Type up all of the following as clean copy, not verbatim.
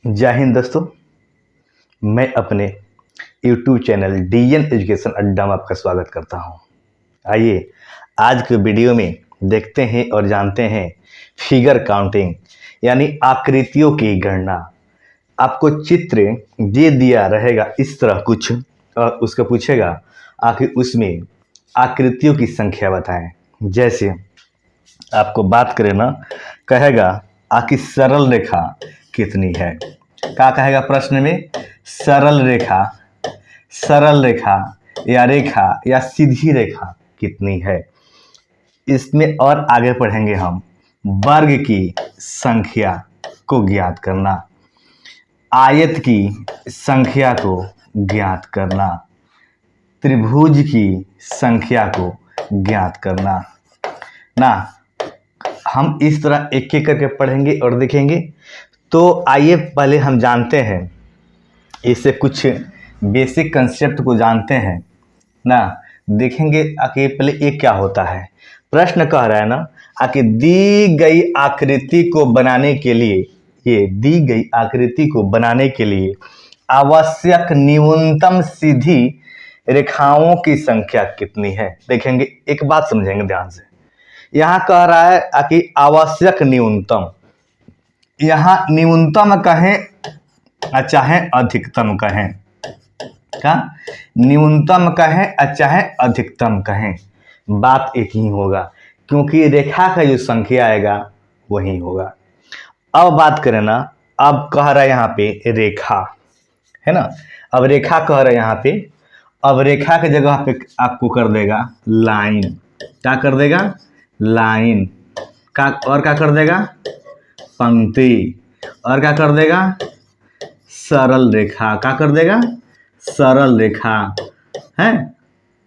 जय हिंद दोस्तों। मैं अपने YouTube चैनल DN एजुकेशन अड्डा में आपका स्वागत करता हूं। आइए आज के वीडियो में देखते हैं और जानते हैं फिगर काउंटिंग यानी आकृतियों की गणना। आपको चित्र दे दिया रहेगा इस तरह कुछ और उसको पूछेगा आखिर उसमें आकृतियों की संख्या बताएं। जैसे आपको बात करें ना, कहेगा आखिर सरल रेखा कितनी है। क्या कहेगा प्रश्न में? सरल रेखा या सीधी रेखा कितनी है। इसमें और आगे पढ़ेंगे हम वर्ग की संख्या को ज्ञात करना, आयत की संख्या को ज्ञात करना, त्रिभुज की संख्या को ज्ञात करना ना। हम इस तरह एक एक करके पढ़ेंगे और देखेंगे। तो आइए पहले हम जानते हैं, इससे कुछ बेसिक कंसेप्ट को जानते हैं ना। देखेंगे आखिर पहले ये क्या होता है। प्रश्न कह रहा है ना, आखिर दी गई आकृति को बनाने के लिए आवश्यक न्यूनतम सीधी रेखाओं की संख्या कितनी है। देखेंगे, एक बात समझेंगे ध्यान से। यहाँ कह रहा है कि आवश्यक न्यूनतम, यहाँ न्यूनतम कहें चाहे अधिकतम कहें, क्या न्यूनतम कहें चाहे अधिकतम कहें, बात एक ही होगा, क्योंकि रेखा का जो संख्या आएगा वही होगा। अब बात करें ना, अब कह रहा है यहाँ पे रेखा है ना। अब रेखा कह रहा है यहाँ पे, अब रेखा के जगह पे आपको कर देगा लाइन। क्या कर देगा? लाइन का। और क्या कर देगा? पंक्ति। और क्या कर देगा? सरल रेखा। क्या कर देगा? सरल रेखा है।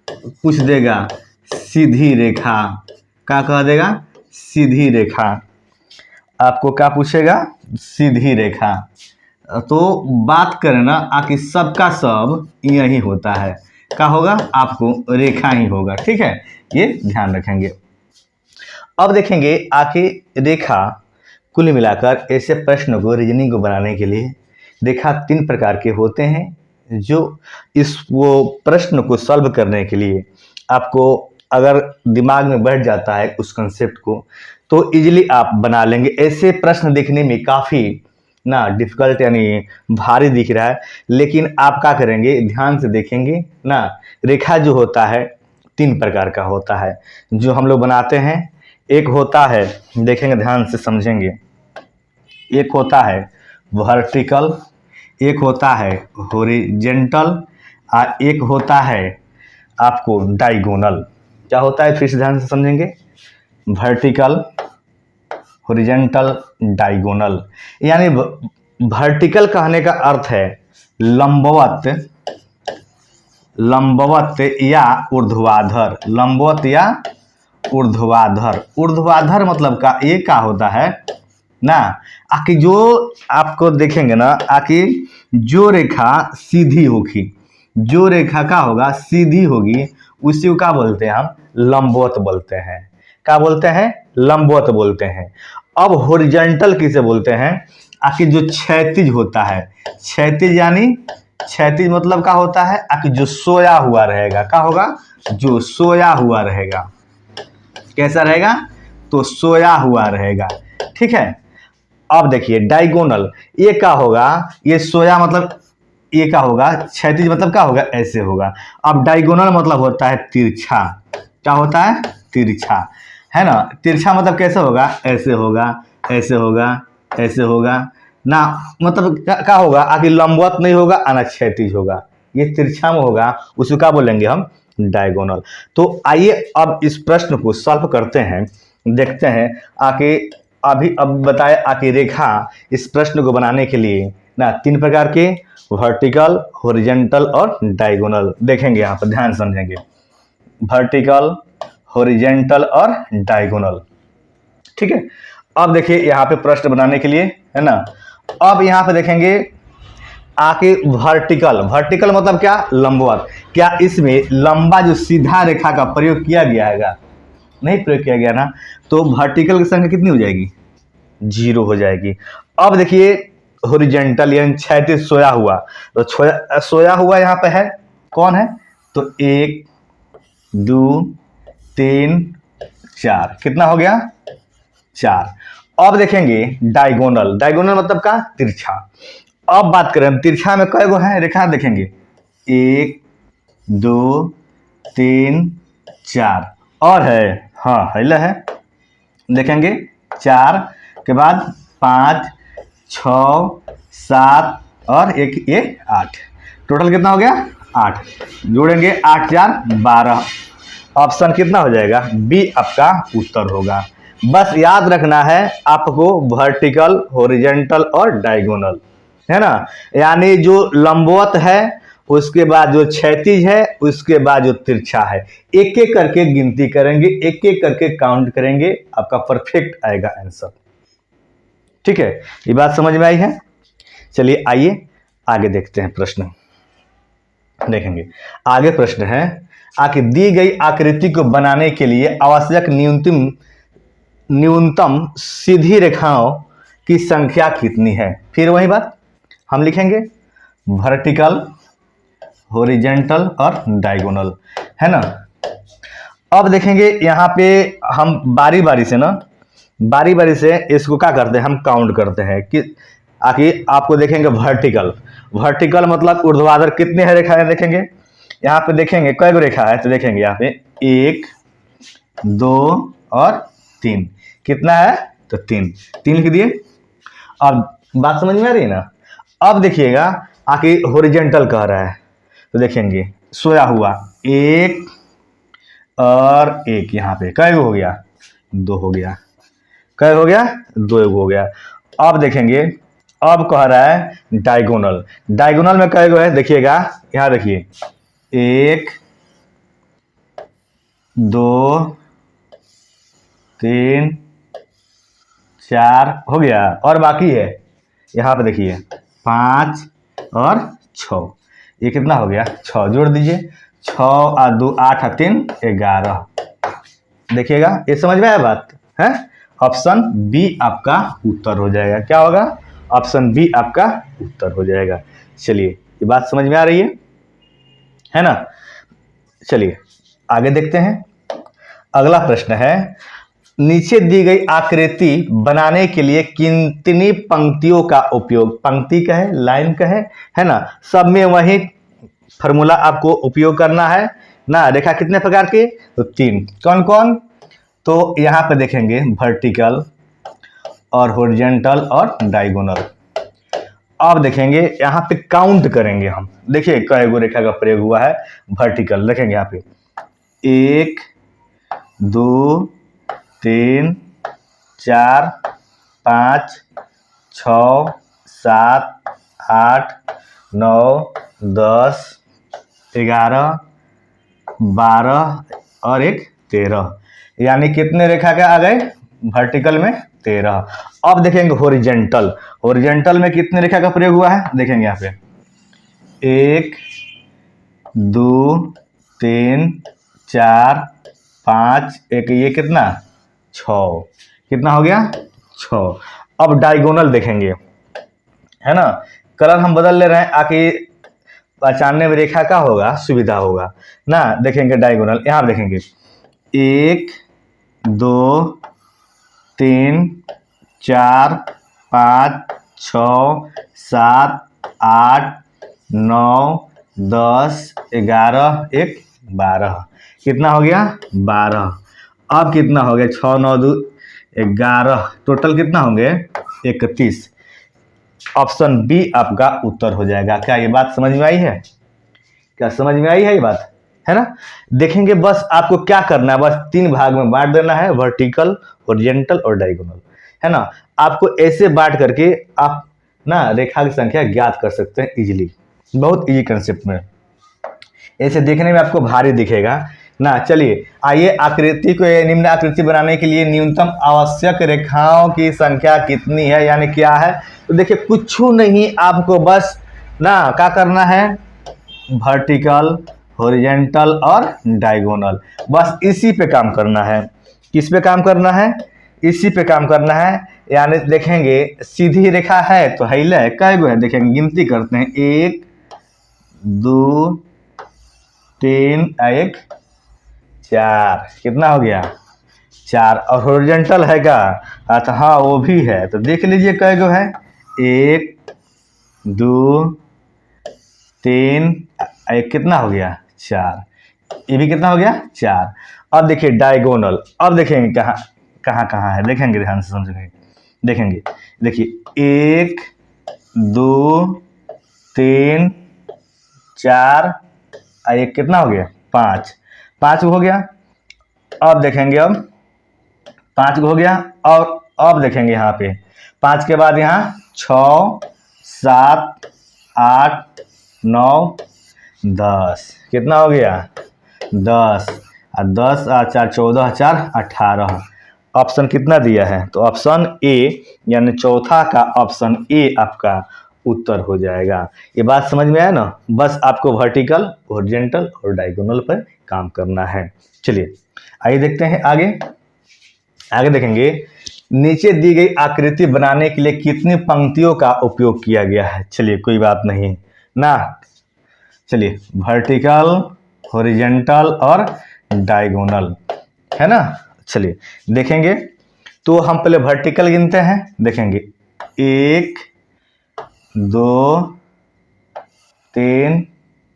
पूछ देगा सीधी रेखा। क्या कह देगा? सीधी रेखा। आपको क्या पूछेगा? सीधी रेखा। तो बात करें ना, आखिर सबका सब यही होता है। क्या होगा? आपको रेखा ही होगा। ठीक है, ये ध्यान रखेंगे। अब देखेंगे आखिर रेखा, कुल मिलाकर ऐसे प्रश्न को, रीजनिंग को बनाने के लिए रेखा 3 प्रकार के होते हैं, जो वो प्रश्न को सॉल्व करने के लिए आपको अगर दिमाग में बैठ जाता है उस कंसेप्ट को, तो इजीली आप बना लेंगे। ऐसे प्रश्न देखने में काफ़ी ना डिफिकल्ट यानी भारी दिख रहा है, लेकिन आप क्या करेंगे, ध्यान से देखेंगे ना। रेखा जो होता है 3 प्रकार का होता है जो हम लोग बनाते हैं। एक होता है, देखेंगे ध्यान से समझेंगे, एक होता है वर्टिकल, एक होता है हॉरिजेंटल और एक होता है आपको डायगोनल। क्या होता है फिर से ध्यान से समझेंगे? Vertical, horizontal, diagonal. यानी वर्टिकल कहने का अर्थ है लंबवत या ऊर्ध्वाधर। लंबवत या ऊर्ध्वाधर। ऊर्ध्वाधर मतलब का ये क्या होता है ना, आखिर जो आपको देखेंगे ना, आखिर जो रेखा सीधी होगी, जो रेखा का होगा सीधी होगी, उसी को क्या बोलते हैं हम? लंबवत बोलते हैं। क्या बोलते हैं? लंबवत बोलते हैं। अब हॉरिजॉन्टल किसे बोलते हैं? आखिर जो क्षैतिज होता है। क्षैतिज यानी, क्षैतिज मतलब क्या होता है? आखिर जो सोया हुआ रहेगा। क्या होगा? जो सोया हुआ रहेगा। कैसा रहेगा? तो सोया हुआ रहेगा। ठीक है। अब देखिए डायगोनल, ये क्या होगा? ये सोया मतलब ये क्या होगा? क्षैतिज मतलब क्या होगा? ऐसे होगा। अब डायगोनल मतलब होता है तिरछा। क्या होता है? तिरछा, है ना। तिरछा मतलब कैसे होगा? ऐसे होगा, ऐसे होगा, ऐसे होगा ना। मतलब क्या होगा? आखिर लंबवत नहीं होगा और ना क्षैतिज होगा, ये तिरछा में होगा, उसको क्या बोलेंगे हम? डायगोनल। तो आइए अब इस प्रश्न को सॉल्व करते हैं, देखते हैं आखिर अब बताए आखिर रेखा इस प्रश्न को बनाने के लिए ना 3 प्रकार के, वर्टिकल, हॉरिजॉन्टल और डायगोनल। देखेंगे यहाँ पर, ध्यान समझेंगे। वर्टिकल, हॉरिजॉन्टल और डायगोनल। ठीक है। अब देखिए यहाँ पे प्रश्न बनाने के लिए, है ना। अब यहाँ पे देखेंगे आके वर्टिकल। वर्टिकल मतलब क्या? लंबवत। क्या इसमें लंबा जो सीधा रेखा का प्रयोग किया गया है? नहीं प्रयोग किया गया ना। तो वर्टिकल की संख्या कितनी हो जाएगी? 0 हो जाएगी। अब देखिए हॉरिजॉन्टल यानी क्षैतिज सोया हुआ, तो सोया हुआ यहाँ पे है कौन है, तो 1 2 3 4, कितना हो गया 4। अब देखेंगे डायगोनल, डायगोनल मतलब का तिरछा। अब बात करें तिरछा में कई गो है रेखा, देखेंगे 1 2 3 4 और है, हाँ है, देखेंगे 4 के बाद 5 6 7 और एक ये 8, टोटल कितना हो गया 8। जोड़ेंगे 8 4 12, ऑप्शन कितना हो जाएगा, बी आपका उत्तर होगा। बस याद रखना है आपको वर्टिकल, हॉरिजॉन्टल और डायगोनल, है ना, यानी जो लंबवत है, उसके बाद जो क्षैतिज है, उसके बाद जो तिरछा है, एक एक करके गिनती करेंगे, एक एक करके काउंट करेंगे, आपका परफेक्ट आएगा आंसर। ठीक है, ये बात समझ में आई है। चलिए आइए आगे देखते हैं प्रश्न। देखेंगे आगे प्रश्न है, आखिर दी गई आकृति को बनाने के लिए आवश्यक न्यूनतम सीधी रेखाओं की संख्या कितनी है। फिर वही बात हम लिखेंगे वर्टिकल, हॉरिजॉन्टल और डायगोनल, है ना। अब देखेंगे यहाँ पे हम बारी बारी से इसको क्या करते हैं, हम काउंट करते हैं कि आखिर आपको देखेंगे वर्टिकल मतलब ऊर्ध्वाधर कितने है रेखा है, देखेंगे यहाँ पे देखेंगे कई गो रेखा है, तो देखेंगे यहाँ पे 1 2 और 3, कितना है तो 3 लिख दिए। अब बात समझ में आ रही है ना। अब देखिएगा आखिर हॉरिजॉन्टल कह रहा है, तो देखेंगे सोया हुआ 1 और 1, यहाँ पे कई गो हो गया 2 हो गया, कई हो गया 2 हो गया। अब देखेंगे अब कह रहा है डायगोनल में कई गो है, देखिएगा यहाँ देखिए 1 2 3 4 हो गया, और बाकी है यहाँ पे देखिए 5 और 6, ये कितना हो गया 6, जोड़ दीजिए 6 और 2 8 और 3 11। देखिएगा ये समझ में आया बात है, ऑप्शन बी आपका उत्तर हो जाएगा। क्या होगा, ऑप्शन बी आपका उत्तर हो जाएगा। चलिए ये बात समझ में आ रही है ना। चलिए आगे देखते हैं। अगला प्रश्न है, नीचे दी गई आकृति बनाने के लिए कितनी पंक्तियों का उपयोग, पंक्ति का है लाइन का है ना, सब में वही फॉर्मूला आपको उपयोग करना है ना। रेखा कितने प्रकार के, तो 3, कौन कौन, तो यहाँ पे देखेंगे वर्टिकल और हॉरिजॉन्टल और डायगोनल। अब देखेंगे यहाँ पे काउंट करेंगे हम, देखिए कई गो रेखा का प्रयोग हुआ है। वर्टिकल देखेंगे यहाँ पे 1 2 3 4 5 6 7 8 9 10 11 12 और एक 13, यानी कितने रेखा के आ गए वर्टिकल में 13। अब देखेंगे हॉरिजॉन्टल में कितने रेखा का प्रयोग हुआ है, देखेंगे यहाँ पे 1 2 3 4 5, एक ये कितना 6, कितना हो गया 6। अब डायगोनल देखेंगे, है ना, कलर हम बदल ले रहे हैं आखिर पहचानने में रेखा का होगा सुविधा होगा ना। देखेंगे डायगोनल, यहाँ देखेंगे 1 2 3 4 5 6 7 8 9 10 11 एक 12, कितना हो गया 12। अब कितना हो गया 6 9 2 11, टोटल कितना होंगे 31। ऑप्शन बी आपका उत्तर हो जाएगा। क्या ये बात समझ में आई है, क्या समझ में आई है ये बात, है ना। देखेंगे बस आपको क्या करना है, बस 3 भाग में बांट देना है, वर्टिकल, हॉरिजॉन्टल और डायगोनल, है ना। आपको ऐसे बांट करके आप ना रेखा की संख्या ज्ञात कर सकते हैं इजीली, बहुत इजी कंसेप्ट में। ऐसे देखने में आपको भारी दिखेगा ना। चलिए आइए आकृति को, निम्न आकृति बनाने के लिए न्यूनतम आवश्यक रेखाओं की संख्या कितनी है, यानी क्या है, तो देखिए कुछ नहीं, आपको बस ना क्या करना है, वर्टिकल, हॉरिजॉन्टल और डायगोनल, बस इसी पे काम करना है। किस पे काम करना है, इसी पे काम करना है। यानी देखेंगे सीधी रेखा है तो हिले कै गो है, देखेंगे गिनती करते हैं 1 2 3 1 4, कितना हो गया 4। और हॉरिजॉन्टल है क्या, अच्छा हाँ वो भी है, तो देख लीजिए कै गो है 1 2 3 1, कितना हो गया 4, ये भी कितना हो गया 4। अब देखिए डायगोनल, अब देखेंगे कहाँ कहाँ कहाँ है, देखेंगे ध्यान से समझेंगे, देखेंगे देखिए 1 2 3 4 ये कितना हो गया 5, 5 हो गया। अब देखेंगे अब 5 हो गया, और अब देखेंगे यहाँ पे 5 के बाद यहाँ 6 7 8 9 10, कितना हो गया 10, और 10 और 4 14 4 18। ऑप्शन कितना दिया है, तो ऑप्शन ए यानी चौथा का ऑप्शन ए आपका उत्तर हो जाएगा। ये बात समझ में आया ना, बस आपको वर्टिकल, हॉरिजॉन्टल और डायगोनल पर काम करना है। चलिए आइए देखते हैं आगे। आगे देखेंगे नीचे दी गई आकृति बनाने के लिए कितनी पंक्तियों का उपयोग किया गया है। चलिए कोई बात नहीं ना, चलिए वर्टिकल, हॉरिजॉन्टल और डायगोनल है ना। चलिए देखेंगे, तो हम पहले वर्टिकल गिनते हैं, देखेंगे 1 2 3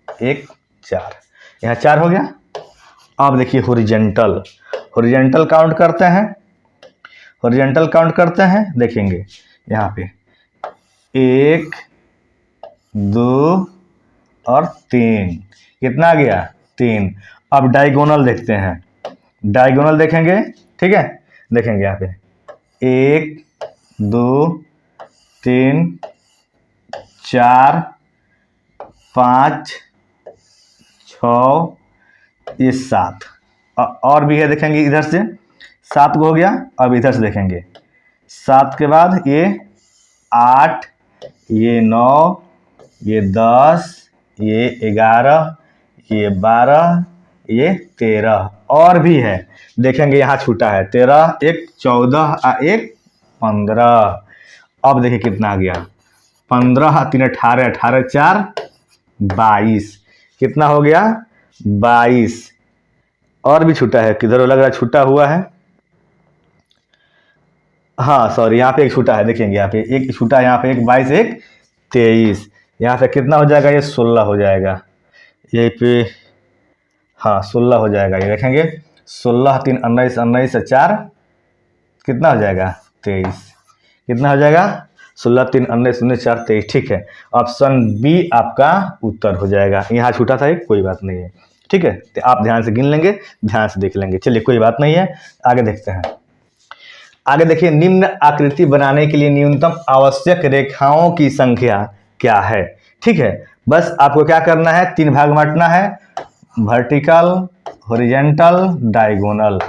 1 4, यहाँ 4 हो गया। अब देखिए हॉरिजॉन्टल, हॉरिजॉन्टल काउंट करते हैं, हॉरिजॉन्टल काउंट करते हैं, देखेंगे यहाँ पे 1 2 और 3, कितना आ गया 3। अब डायगोनल देखते हैं, डायगोनल देखेंगे, ठीक है, देखेंगे यहाँ पे 1 2 3 4 5 6 ये 7, और भी है, देखेंगे इधर से 7 हो गया। अब इधर से देखेंगे 7 के बाद ये 8 ये 9 ये 10 ये 11 ये 12 ये 13, और भी है, देखेंगे यहाँ छूटा है 13 1 14 1 15। अब देखिए कितना आ गया 15 3 18 18 4 22, कितना हो गया 22। और भी छूटा है, किधर लग रहा है छूटा हुआ है, हाँ सॉरी यहाँ पे एक छूटा है, देखेंगे यहाँ पे एक छूटा है, यहाँ पे एक 22 1 23, यहाँ पे कितना हो जाएगा ये 16 हो जाएगा, यही पे हाँ 16 हो जाएगा। ये देखेंगे 16 3 19 19 से 4 कितना हो जाएगा 23, कितना हो जाएगा 16 3 19 19 4 23, ठीक है। ऑप्शन बी आपका उत्तर हो जाएगा। यहाँ छूटा था एक, कोई बात नहीं है, ठीक है, तो आप ध्यान से गिन लेंगे, ध्यान से देख लेंगे। चलिए कोई बात नहीं है, आगे देखते हैं। आगे देखिए निम्न आकृति बनाने के लिए न्यूनतम आवश्यक रेखाओं की संख्या क्या है। ठीक है, बस आपको क्या करना है, 3 भाग बांटना है, वर्टिकल, हॉरिजॉन्टल, डायगोनल।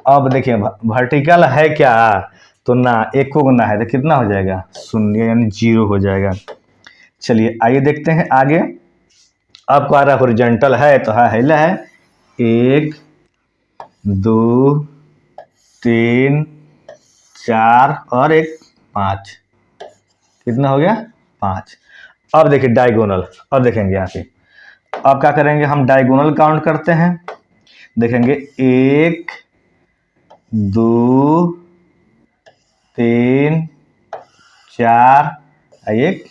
अब देखिए वर्टिकल है क्या, तो ना एक को गुना है तो कितना हो जाएगा 0 यानी 0 हो जाएगा। चलिए आइए देखते हैं आगे। अब कह रहा हॉरिजॉन्टल है तो है 1 2 3 4 और 1 5, कितना हो गया 5। अब देखिए डायगोनल, अब देखेंगे यहाँ पे, अब क्या करेंगे हम डायगोनल काउंट करते हैं, देखेंगे 1 2 3 4 1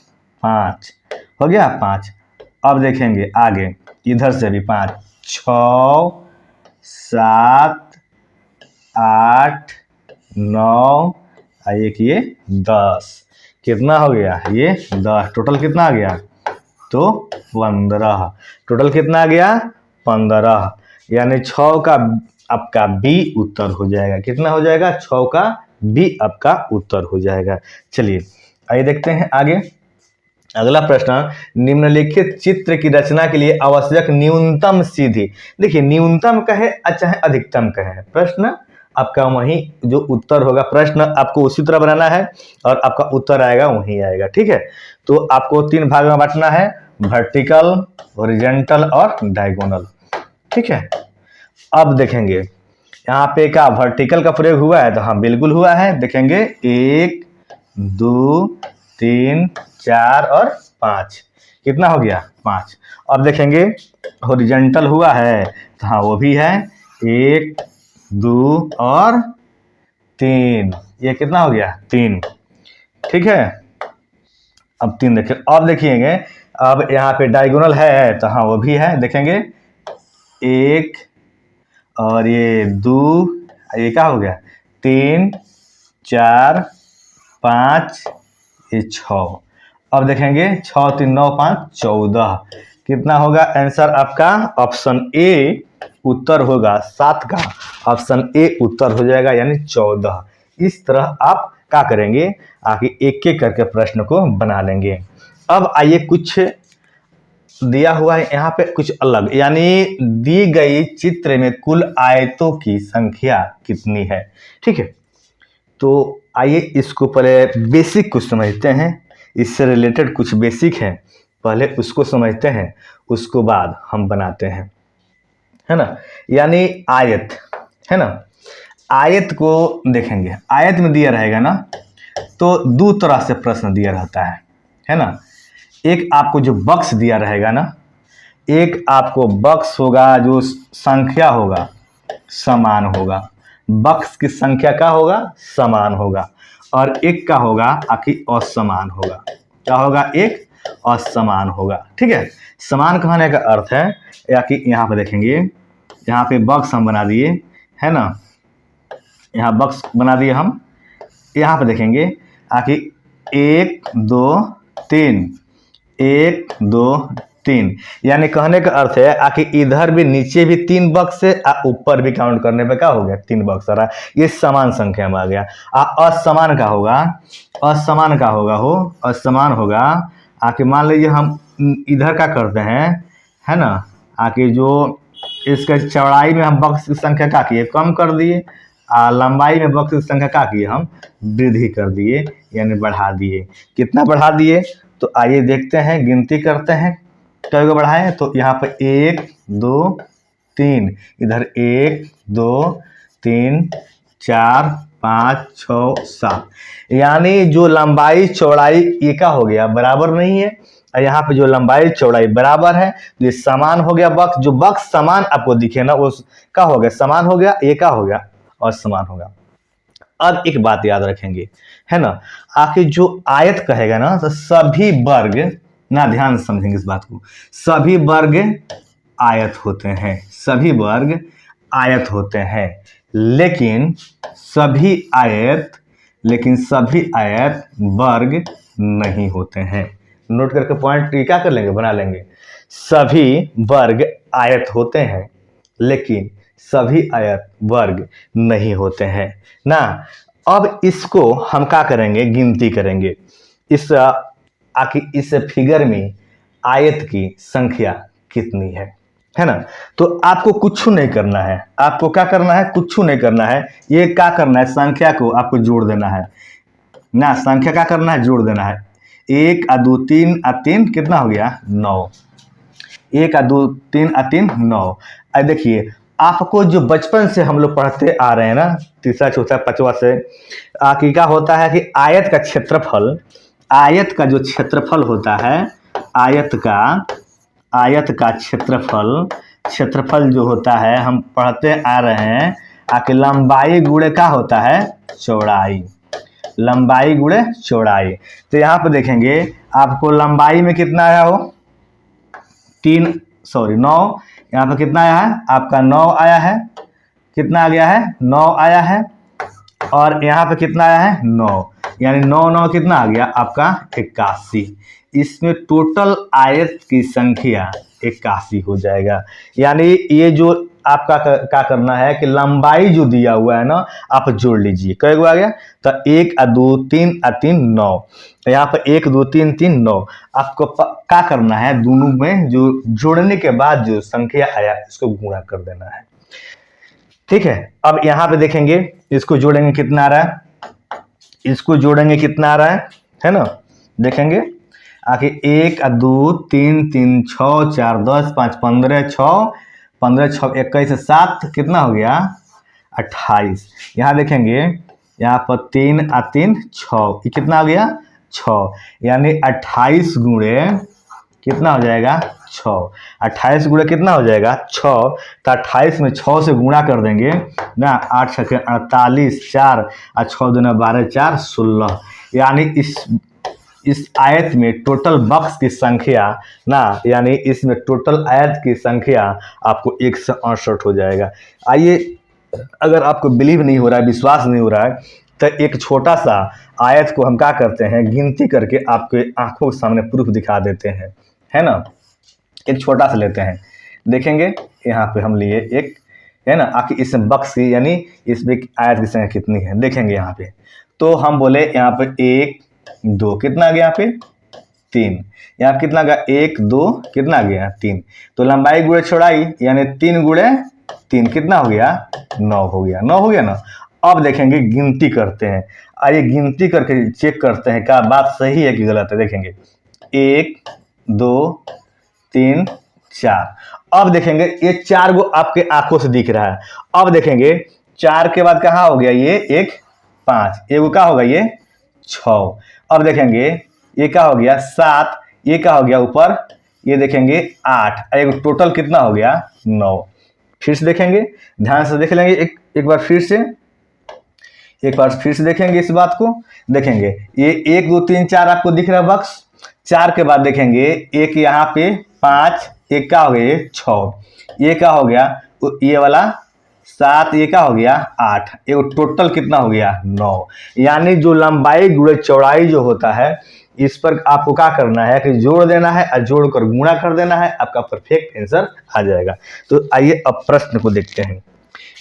5 हो गया 5। अब देखेंगे आगे इधर से भी 5 6 7 8 9 1 ये 10, कितना हो गया ये 10। टोटल कितना आ गया तो 15, टोटल कितना आ गया 15, यानी 6 का आपका बी उत्तर हो जाएगा। कितना हो जाएगा 6 का बी आपका उत्तर हो जाएगा। चलिए आइए देखते हैं आगे। अगला प्रश्न, निम्नलिखित चित्र की रचना के लिए आवश्यक न्यूनतम सीधी, देखिए न्यूनतम कहे चाहे अधिकतम कहे, प्रश्न आपका वही जो उत्तर होगा, प्रश्न आपको उसी तरह बनाना है और आपका उत्तर आएगा वही आएगा। ठीक है, तो आपको 3 भाग में बांटना है, वर्टिकल, हॉरिजॉन्टल और डायगोनल। ठीक है, अब देखेंगे यहाँ पे क्या वर्टिकल का प्रयोग हुआ है, तो हाँ बिल्कुल हुआ है। देखेंगे 1 2 3 4 और 5, कितना हो गया 5। अब देखेंगे हॉरिजॉन्टल हुआ है तो हाँ वो भी है 1 2 और 3, ये कितना हो गया 3, ठीक है। अब 3 देखिए, अब देखिएंगे अब यहाँ पे डायगोनल है तो हाँ वो भी है, देखेंगे 1 और ये 2, ये क्या हो गया 3 4 5 ये 6। अब देखेंगे 6 3 9 5 14, कितना होगा आंसर आपका ऑप्शन ए उत्तर होगा 7 का, ऑप्शन ए उत्तर हो जाएगा यानी 14। इस तरह आप क्या करेंगे आगे एक एक करके प्रश्न को बना लेंगे। अब आइए कुछ दिया हुआ है यहाँ पे कुछ अलग, यानी दी गई चित्र में कुल आयतों की संख्या कितनी है, ठीक है। तो आइए इसको पहले बेसिक कुछ समझते हैं, इससे रिलेटेड कुछ बेसिक है, पहले उसको समझते हैं उसको बाद हम बनाते हैं, है ना। यानी आयत है ना, आयत को देखेंगे, आयत में दिया रहेगा ना तो दो तरह से प्रश्न दिया रहता है ना। एक आपको जो बक्स दिया रहेगा ना, एक आपको बक्स होगा जो संख्या होगा समान होगा, बक्स की संख्या का होगा समान होगा, और एक का होगा आखिर असमान होगा, क्या होगा एक असमान होगा, ठीक है। समान कहने का अर्थ है या कि यहाँ पे देखेंगे, यहाँ पे बक्स हम बना दिए है ना, यहाँ बक्स बना दिए हम, यहाँ पे देखेंगे आखिर 1 2 3 1 2 3, यानी कहने का अर्थ है आखिर इधर भी नीचे भी 3 बक्स है, ऊपर भी काउंट करने पे क्या हो गया 3 बक्स आ रहा है, ये समान संख्या में आ गया। असमान का होगा, असमान का होगा हो असमान होगा आखिर मान लीजिए हम इधर का करते हैं है ना, आखिर जो इसके चौड़ाई में हम बक्स की संख्या क्या किए कम कर दिए, लंबाई में बक्स की संख्या क्या किए हम वृद्धि कर दिए यानी बढ़ा दिए। कितना बढ़ा दिए तो आइए देखते हैं, गिनती करते हैं कई को बढ़ाए, तो यहाँ पर 1 2 3, इधर 1 2 3 4 5 6 7, यानी जो लंबाई चौड़ाई ये क्या हो गया बराबर नहीं है, और यहाँ पे जो लंबाई चौड़ाई बराबर है तो ये समान हो गया बक्स, जो बक्स समान आपको दिखे ना वो क्या हो गया समान हो गया, ये क्या हो गया असमान होगा। अब एक बात याद रखेंगे है ना, आखिर जो आयत कहेगा ना तो सभी वर्ग ना, ध्यान से समझेंगे इस बात को, सभी वर्ग आयत होते हैं, सभी वर्ग आयत होते हैं, लेकिन सभी आयत वर्ग नहीं होते हैं। नोट करके पॉइंट क्या कर लेंगे बना लेंगे, सभी वर्ग आयत होते हैं लेकिन सभी आयत वर्ग नहीं होते हैं ना। अब इसको हम क्या करेंगे गिनती करेंगे, इस आखिर इस फिगर में आयत की संख्या कितनी है ना। तो आपको कुछ नहीं करना है, आपको क्या करना है कुछ नहीं करना है, ये क्या करना है संख्या को आपको जोड़ देना है ना, संख्या क्या करना है जोड़ देना है, 1 2 3 3 कितना हो गया 9, 1 2 3 3 9। अब देखिए आपको जो बचपन से हम लोग पढ़ते आ रहे हैं ना, तीसरा चौथा पांचवा से आखिर क्या होता है कि आयत का क्षेत्रफल, आयत का जो क्षेत्रफल होता है, आयत का क्षेत्रफल जो होता है हम पढ़ते आ रहे हैं आखिर लंबाई गुणे क्या होता है चौड़ाई, लंबाई गुणे चौड़ाई। तो यहाँ पे देखेंगे आपको लंबाई में कितना आया हो 9, यहाँ पे कितना आया है आपका 9 आया है, कितना आ गया है 9 आया है, और यहाँ पे कितना आया है 9, यानी 9 9 कितना आ गया आपका 81। इसमें टोटल आयत की संख्या 81 हो जाएगा। यानी ये जो आपका क्या करना है कि लंबाई जो दिया हुआ है ना आप जोड़ लीजिए, कै गो आ गया तो 1 2 3 3 9, तो यहाँ पर 1 2 3 3 9, आपको क्या करना है दोनों में जो जोड़ने के बाद जो संख्या आया इसको गुणा कर देना है, ठीक है। अब यहाँ पे देखेंगे इसको जोड़ेंगे कितना आ रहा है, इसको जोड़ेंगे कितना आ रहा है ना, देखेंगे आखिर 1 2 3 3 6 4 10 5 15 6 21 7 कितना हो गया 28। यहाँ देखेंगे यहाँ पर 3 और 3 6, ये कितना हो गया 6, यानी 28 गुणे कितना हो जाएगा 6, 28 गुणे कितना हो जाएगा 6, तो 28 में 6 से गुणा कर देंगे ना, 8 छके 48, 4 और 6 दूना 12, 4 16, यानी इस आयत में टोटल बॉक्स की संख्या ना, यानी इसमें टोटल आयत की संख्या आपको 168 हो जाएगा। आइए, अगर आपको बिलीव नहीं हो रहा है, विश्वास नहीं हो रहा है, तो एक छोटा सा आयत को हम क्या करते हैं, गिनती करके आपके आंखों के सामने प्रूफ दिखा देते हैं, है ना। एक छोटा सा लेते हैं, देखेंगे यहाँ पे हम लिए एक, है ना, आखिर इस बक्स की यानी इसमें आयत की संख्या कितनी है, देखेंगे यहाँ पे। तो हम बोले यहाँ पे 1 2 कितना आ गया यहाँ पे 3, यहाँ कितना आ गया 1 2 कितना आ गया 3, तो लंबाई गुणे चौड़ाई यानी 3 गुणे 3 कितना हो गया 9 हो गया, 9 हो गया ना। अब देखेंगे गिनती करते हैं, आइए गिनती करके चेक करते हैं क्या बात सही है कि गलत है। देखेंगे 1 2 3 4, अब देखेंगे ये 4 गो आपके आंखों से दिख रहा है। अब देखेंगे 4 के बाद कहाँ हो गया ये 1 5, एगो क्या होगा ये 6, अब देखेंगे ये क्या हो गया 7, ये क्या हो गया ऊपर ये देखेंगे 8, एक टोटल कितना हो गया 9। फिर से देखेंगे, ध्यान से देख लेंगे एक बार फिर से देखेंगे इस बात को। देखेंगे ये 1 2 3 4 आपको दिख रहा है बक्स, 4 के बाद देखेंगे एक यहाँ पे 5, एक क्या हो गया ये 6, ये क्या हो गया ये वाला 7, ये क्या हो गया 8, एक टोटल कितना हो गया 9। यानी जो लंबाई गुणे चौड़ाई जो होता है, इस पर आपको क्या करना है कि जोड़ देना है और जोड़कर गुणा कर देना है, आपका परफेक्ट आंसर आ जाएगा। तो आइए अब प्रश्न को देखते हैं,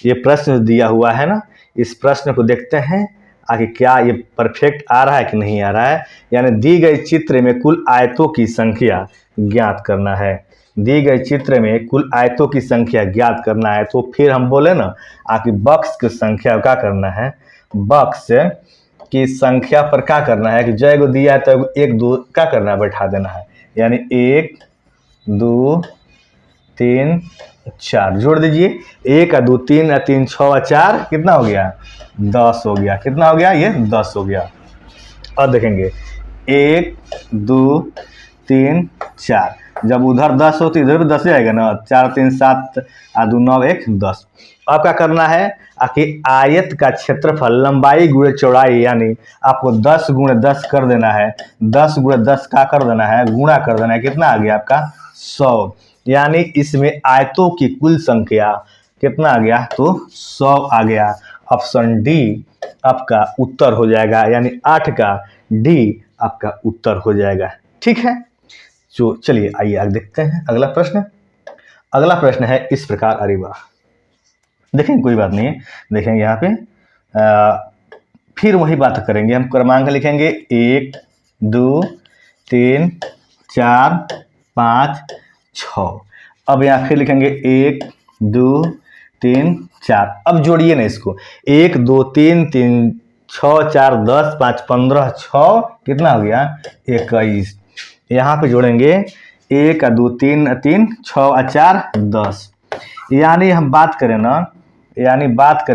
ये प्रश्न दिया हुआ है ना, इस प्रश्न को देखते हैं आगे क्या ये परफेक्ट आ रहा है कि नहीं आ रहा है। यानी दी गई चित्र में कुल आयतों की संख्या ज्ञात करना है, दी गई चित्र में कुल आयतों की संख्या ज्ञात करना है। तो फिर हम बोले ना आखिर बक्स की संख्या क्या करना है, बक्स की संख्या पर क्या करना है कि जय को दिया है तो 1 2 क्या करना है बैठा देना है, यानी 1 2 3 4 जोड़ दीजिए, 1 2 3 3 6 और 4 कितना हो गया 10 हो गया, कितना हो गया ये 10 हो गया। अब देखेंगे 1 2 3 4, जब उधर 10 हो तो इधर भी 10 आएगा ना, 4 3 7 और 2 9 1 10। अब क्या करना है आखिर आयत का क्षेत्रफल लंबाई गुणे चौड़ाई, यानी आपको 10 गुणे 10 कर देना है, 10 गुणे 10 का कर देना है गुणा कर देना है, कितना आ गया आपका 100। यानी इसमें आयतों की कुल संख्या कितना आ गया तो 100 आ गया। ऑप्शन डी आपका उत्तर हो जाएगा, यानी 8 का डी आपका उत्तर हो जाएगा। ठीक है, तो चलिए आइए आगे देखते हैं अगला प्रश्न। अगला प्रश्न है इस प्रकार, अरे वाह, देखेंगे कोई बात नहीं है, देखेंगे यहाँ पे फिर वही बात करेंगे, हम क्रमांक लिखेंगे 1 2 3 4 5 6। अब यहाँ फिर लिखेंगे 1 2 3 4, अब जोड़िए ना इसको, 1 2 3 3 6 4 10 5 15 6 कितना हो गया 21। यहाँ पे जोड़ेंगे 1 2 3 3 6 और 4 10, यानी हम बात करें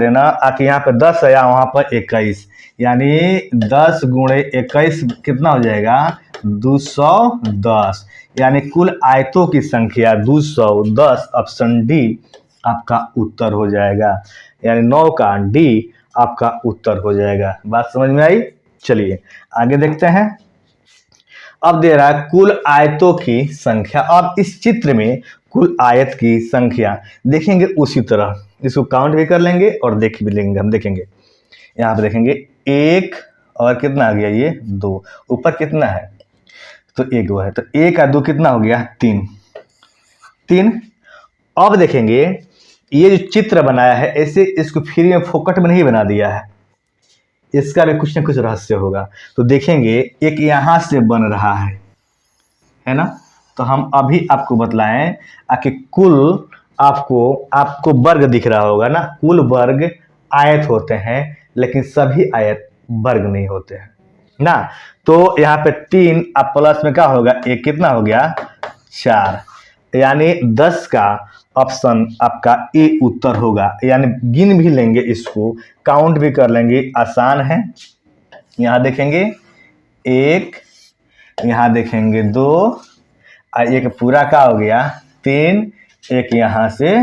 ना आखिर यहाँ पे 10 है या वहाँ पर 21, यानी 10 गुणे 21 कितना हो जाएगा 210, यानी कुल आयतों की संख्या 210। ऑप्शन डी आपका उत्तर हो जाएगा, यानी 9 का डी आपका उत्तर हो जाएगा। बात समझ में आई? चलिए आगे देखते हैं। अब दे रहा है कुल आयतों की संख्या, अब इस चित्र में कुल आयत की संख्या देखेंगे, उसी तरह इसको काउंट भी कर लेंगे और देख भी लेंगे। हम देखेंगे यहाँ पे देखेंगे 1 और कितना आ गया ये 2, ऊपर कितना है तो 1 है, तो 1 और 2 कितना हो गया 3। अब देखेंगे ये जो चित्र बनाया है ऐसे इसको फ्री में फोकट में नहीं बना दिया है, इसका भी कुछ ना कुछ रहस्य होगा। तो देखेंगे एक यहाँ से बन रहा है ना, तो हम अभी आपको बतलाएं कि कुल आपको वर्ग दिख रहा होगा ना, कुल वर्ग आयत होते हैं, लेकिन सभी आयत वर्ग नहीं होते हैं ना। तो यहाँ पे 3 अब प्लस में क्या होगा 1 कितना हो गया 4, यानी 10 का ऑप्शन आपका ए उत्तर होगा। यानी गिन भी लेंगे, इसको काउंट भी कर लेंगे, आसान है। यहाँ देखेंगे 1, यहाँ देखेंगे 2, और एक पूरा का हो गया 3, एक यहाँ से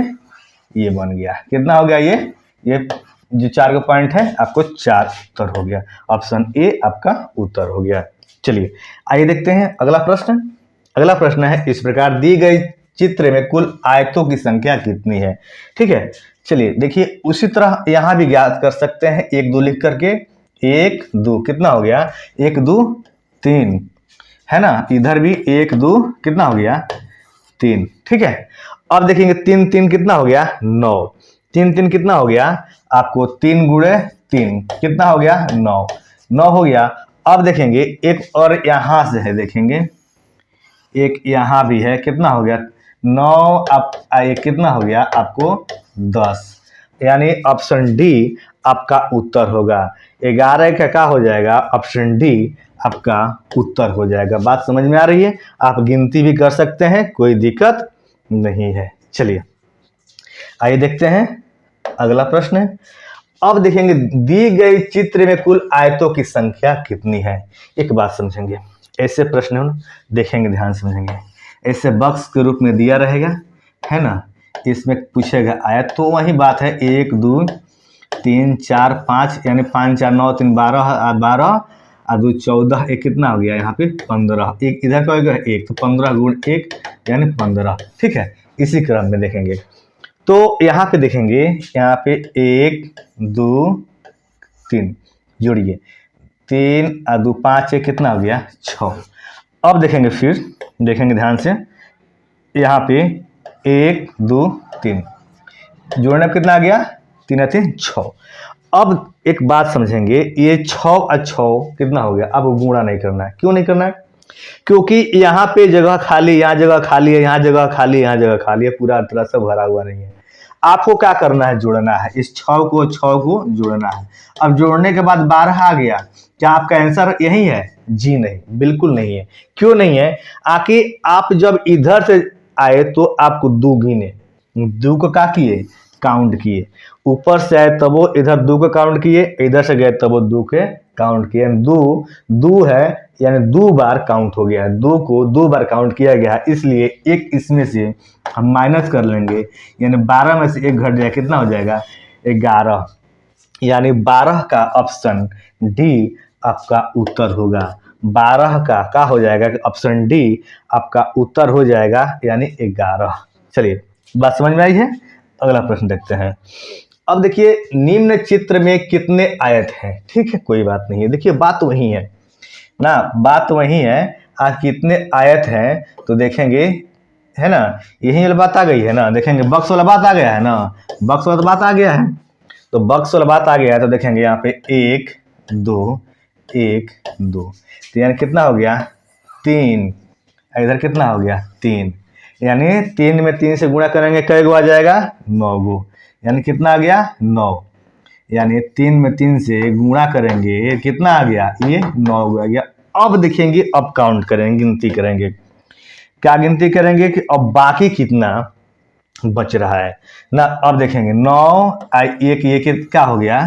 ये बन गया, कितना हो गया ये जो 4 का पॉइंट है आपको 4 उत्तर हो गया। ऑप्शन ए आपका उत्तर हो गया। चलिए आइए देखते हैं अगला प्रश्न। अगला प्रश्न है, इस प्रकार दी गई चित्र में कुल आयतों की संख्या कितनी है। ठीक है, चलिए देखिए, उसी तरह यहाँ भी ज्ञात कर सकते हैं 1 2 लिख करके। 1 2 कितना हो गया, 1 2 3 है ना। इधर भी 1 2 कितना हो गया 3। ठीक है, अब देखेंगे 3 3 कितना हो गया 9। 3 3 कितना हो गया आपको 3 गुणे 3 कितना हो गया 9। 9 हो गया। अब देखेंगे एक और यहाँ से है, देखेंगे एक यहाँ भी है, कितना हो गया 9। आप आइए कितना हो गया आपको 10। यानी ऑप्शन डी आपका उत्तर होगा। 11 का क्या हो जाएगा, ऑप्शन डी आपका उत्तर हो जाएगा। बात समझ में आ रही है, आप गिनती भी कर सकते हैं, कोई दिक्कत नहीं है। चलिए आइए देखते हैं अगला प्रश्न है। अब देखेंगे दी गई चित्र में कुल आयतों की संख्या कितनी है। एक बात समझेंगे, ऐसे प्रश्न देखेंगे, ध्यान समझेंगे, ऐसे बॉक्स के रूप में दिया रहेगा है ना, इसमें पूछेगा आयत, तो वही बात है 1 2 3 4 5 यानी 5 4 9 3 12 12 और 2 14, एक कितना हो गया यहाँ पे 15। एक इधर का होगा 1, तो 15 गुण 1 यानी 15। ठीक है, इसी क्रम में देखेंगे। तो यहाँ पे देखेंगे, यहाँ पे 1 2 3 जोड़िए, 3 और 2 5 1 कितना हो गया 6। अब देखेंगे, फिर देखेंगे ध्यान से, यहाँ पे 1 2 3 जोड़ने कितना आ गया 3 और 3 6। अब एक बात समझेंगे, ये 6 और 6 कितना हो गया, अब गुणा नहीं करना है। क्यों नहीं करना है, क्योंकि यहाँ पे जगह खाली, यहाँ जगह खाली है, यहाँ जगह खाली, यहाँ जगह खाली है, पूरा तरह से भरा हुआ नहीं है। आपको क्या करना है, जोड़ना है, इस 6 को जोड़ना है। अब जोड़ने के बाद 12 आ गया, क्या आपका आंसर यही है, जी नहीं, बिल्कुल नहीं है। क्यों नहीं है, आखिर आप जब इधर से आए तो आपको 2 गिने, 2 को क्या किए, काउंट किए। ऊपर से आए तब वो इधर 2 को काउंट किए, इधर से गए तब वो 2 के काउंट किए। 2 है यानी 2 बार काउंट हो गया, 2 को 2 बार काउंट किया गया, इसलिए एक इसमें से हम माइनस कर लेंगे, यानी 12 में से 1 घट जाए, कितना हो जाएगा 11। यानी 12 का ऑप्शन डी आपका उत्तर होगा। 12 का क्या हो जाएगा, ऑप्शन डी आपका उत्तर हो जाएगा, यानी 11। चलिए बात समझ में आई है, अगला प्रश्न देखते हैं। अब देखिए, निम्न चित्र में कितने आयत हैं। ठीक है, कोई बात नहीं है, देखिए बात वही है ना, बात वही है। आज कितने आयत हैं तो देखेंगे, है ना, यही वाला बात आ गई है ना। देखेंगे बॉक्स वाला बात आ गया है ना, बॉक्स वाला बात आ गया है, तो बॉक्स वाला बात आ गया है, तो देखेंगे यहाँ पे 1 2 1 2, तो यानी कितना हो गया 3, इधर कितना हो गया 3, यानी 3 में 3 से गुणा करेंगे, कै गो आ जाएगा 9 गो, यानी कितना आ गया 9। यानी 3 में 3 से गुणा करेंगे, कितना आ गया ये 9 गो आ गया। अब देखेंगे, अब काउंट करेंगे, गिनती करेंगे, क्या गिनती करेंगे कि अब बाकी कितना बच रहा है ना। अब देखेंगे 9 1 क्या हो गया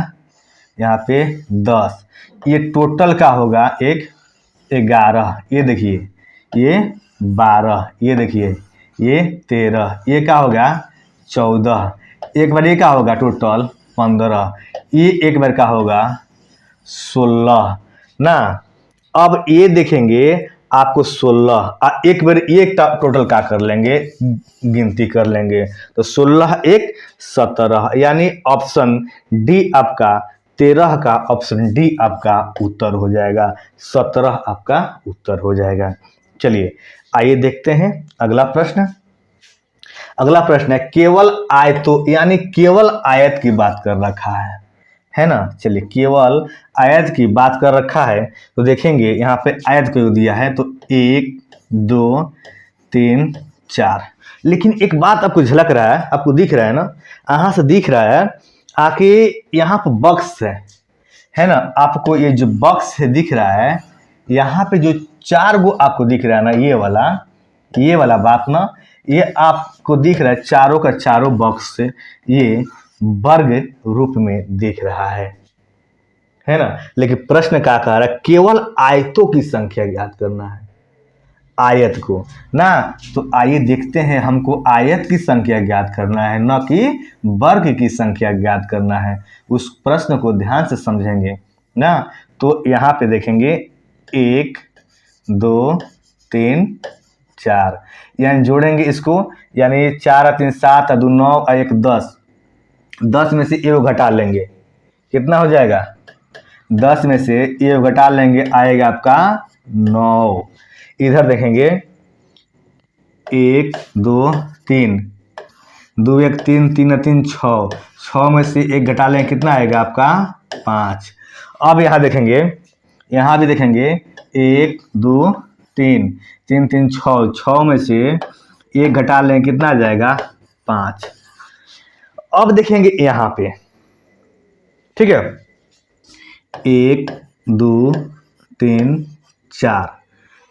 यहाँ पे 10, ये टोटल का होगा 11, ये देखिए ये 12, ये देखिए ये 13, ये क्या होगा 14, एक बार ये क्या होगा टोटल 15, ये एक बार का होगा 16 ना। अब ये देखेंगे आपको 16 एक बार ये टोटल का कर लेंगे, गिनती कर लेंगे, तो 16 1 17, यानी ऑप्शन डी आपका 13 का ऑप्शन डी आपका उत्तर हो जाएगा, 17 आपका उत्तर हो जाएगा। चलिए आइए देखते हैं अगला प्रश्न। अगला प्रश्न है, केवल आयतों यानी केवल आयत की बात कर रखा है ना। चलिए केवल आयत की बात कर रखा है, तो देखेंगे यहाँ पे आयत क्यों दिया है, तो 1 2 3 4। लेकिन एक बात आपको झलक रहा है, आपको दिख रहा है ना, यहाँ से दिख रहा है आके यहाँ पे बॉक्स है ना, आपको ये जो बॉक्स है दिख रहा है, यहाँ पे जो 4 गो आपको दिख रहा है ना, ये वाला ये वाला बात ना, ये आपको दिख रहा है चारों का चारों बॉक्स से ये वर्ग रूप में दिख रहा है ना। लेकिन प्रश्न क्या कह रहा है, केवल आयतों की संख्या ज्ञात करना है, आयत को ना। तो आइए देखते हैं, हमको आयत की संख्या ज्ञात करना है, न कि वर्ग की संख्या ज्ञात करना है। उस प्रश्न को ध्यान से समझेंगे ना। तो यहाँ पे देखेंगे 1 2 3 4, यानी जोड़ेंगे इसको, यानी 4 और 3 7 और 2 9 और 1 10, 10 में से एक घटा लेंगे, कितना हो जाएगा, 10 में से एक घटा लेंगे, आएगा आपका 9। इधर देखेंगे 1 2 3, 2 1 3, 3 और 3 6, 6 में से एक घटा लेंगे, कितना आएगा आपका 5। अब यहाँ देखेंगे, यहाँ भी देखेंगे 1 2 3, 3 3 6, 6 में से एक घटा लेंगे, कितना आ जाएगा 5। अब देखेंगे यहाँ पे, ठीक है, 1 2 3 4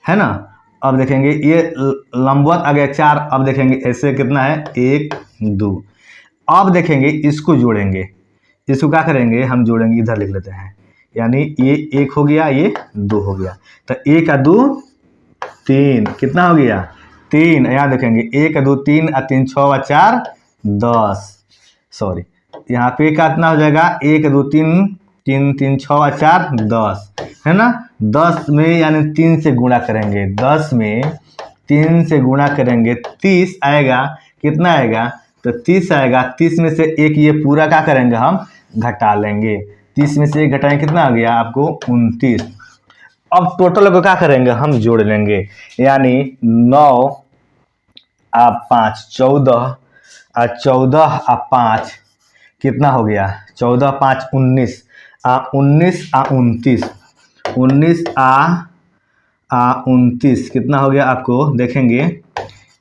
है ना। अब देखेंगे ये लंबवत आ गया 4, अब देखेंगे ऐसे कितना है 1 2। अब देखेंगे इसको जोड़ेंगे, इसको क्या करेंगे हम जोड़ेंगे, इधर लिख लेते हैं, यानी ये 1 हो गया, ये 2 हो गया, तो 1 और 2 3, कितना हो गया 3। यहाँ देखेंगे 1 2 3 और 3 6 और 4 10, सॉरी यहाँ पे कितना हो जाएगा 1 2 3 3 3 6 और 4 10 है ना। 10 में यानी 3 से गुणा करेंगे, 10 में 3 से गुणा करेंगे, 30 आएगा, कितना आएगा तो 30 आएगा। 30 में से एक ये पूरा क्या करेंगे हम घटा लेंगे, 30 में से एक घटाएंगे, कितना आ गया आपको 29। अब टोटल को क्या करेंगे हम जोड़ लेंगे, यानी 9 और 5 14 और 14 और 5 कितना हो गया 14 5 19 19 और 29, 19 और 29 कितना हो गया आपको देखेंगे,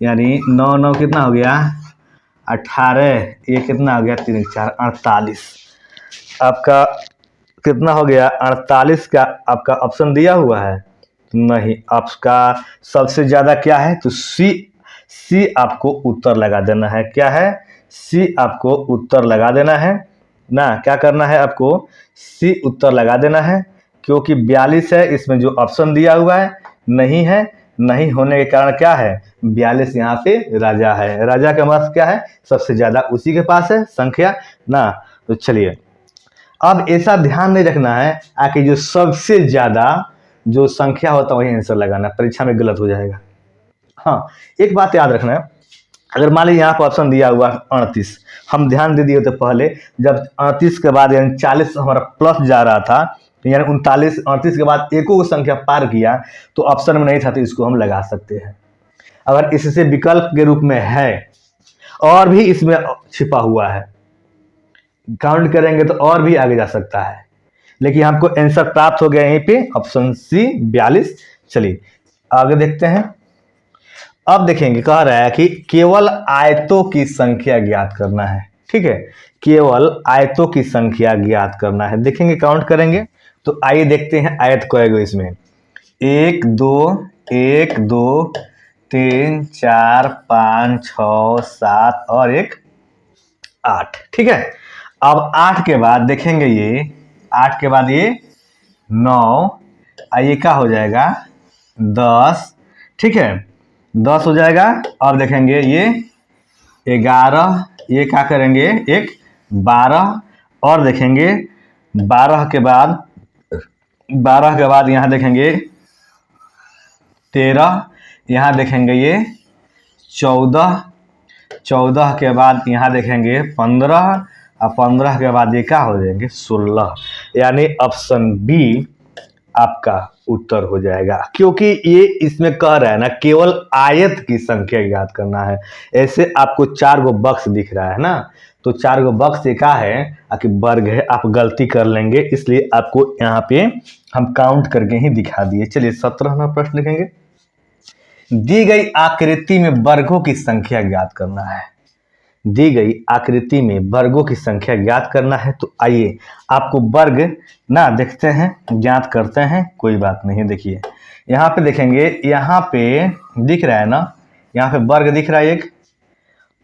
यानी 9 9 कितना हो गया 18, ये कितना हो गया 3 4 48, आपका कितना हो गया 48 का आपका ऑप्शन दिया हुआ है नहीं, आपका सबसे ज़्यादा क्या है तो सी आपको उत्तर लगा देना है। क्या है सी आपको उत्तर लगा देना है ना, क्या करना है आपको सी उत्तर लगा देना है, क्योंकि 42 है, इसमें जो ऑप्शन दिया हुआ है नहीं होने के कारण क्या है 42 यहाँ पे राजा है, राजा का मतलब क्या है सबसे ज़्यादा उसी के पास है संख्या ना। तो चलिए अब ऐसा ध्यान नहीं रखना है आकि जो सबसे ज़्यादा जो संख्या होता है वही आंसर लगाना, परीक्षा में गलत हो जाएगा। हाँ एक बात याद रखना है, अगर मान लीजिए यहाँ पर ऑप्शन दिया हुआ 38, हम ध्यान दे दिए थे पहले, जब 38 के बाद यानी 40 हमारा प्लस जा रहा था, यानी 39 38 के बाद एको संख्या पार किया तो ऑप्शन में नहीं था, तो इसको हम लगा सकते हैं। अगर इससे विकल्प के रूप में है और भी इसमें छिपा हुआ है, काउंट करेंगे तो और भी आगे जा सकता है, लेकिन हमको आंसर प्राप्त हो गया यहीं पे ऑप्शन सी 42। चलिए आगे देखते हैं। अब देखेंगे कह रहा है कि केवल आयतों की संख्या ज्ञात करना है, ठीक है, केवल आयतों की संख्या ज्ञात करना है। देखेंगे काउंट करेंगे तो आइए देखते हैं आयत करेगा इसमें 1 2 1 2 3 4 5 6 7 और 1 8, ठीक है। अब 8 के बाद देखेंगे ये 8 के बाद ये 9, ये क्या हो जाएगा 10, ठीक है 10 हो जाएगा। अब देखेंगे ये 11, ये क्या करेंगे एक 12, और देखेंगे 12 के बाद यहाँ देखेंगे 13, यहाँ देखेंगे ये 14, 14 के बाद यहाँ देखेंगे 15, और 15 के बाद ये क्या हो जाएंगे 16, यानी ऑप्शन बी आपका उत्तर हो जाएगा, क्योंकि ये इसमें कह रहा है ना केवल आयत की संख्या याद करना है। ऐसे आपको 4 गो बक्स दिख रहा है ना, तो 4 गो बक्स से क्या है कि वर्ग है, आप गलती कर लेंगे, इसलिए आपको यहाँ पे हम काउंट करके ही दिखा दिए। चलिए 17वां प्रश्न लिखेंगे। दी गई आकृति में वर्गों की संख्या ज्ञात करना है, दी गई आकृति में वर्गों की संख्या ज्ञात करना है। तो आइए आपको वर्ग ना देखते हैं, ज्ञात करते हैं, कोई बात नहीं। देखिए यहाँ पे देखेंगे, यहाँ पे दिख रहा है ना यहाँ पे वर्ग दिख रहा है एक,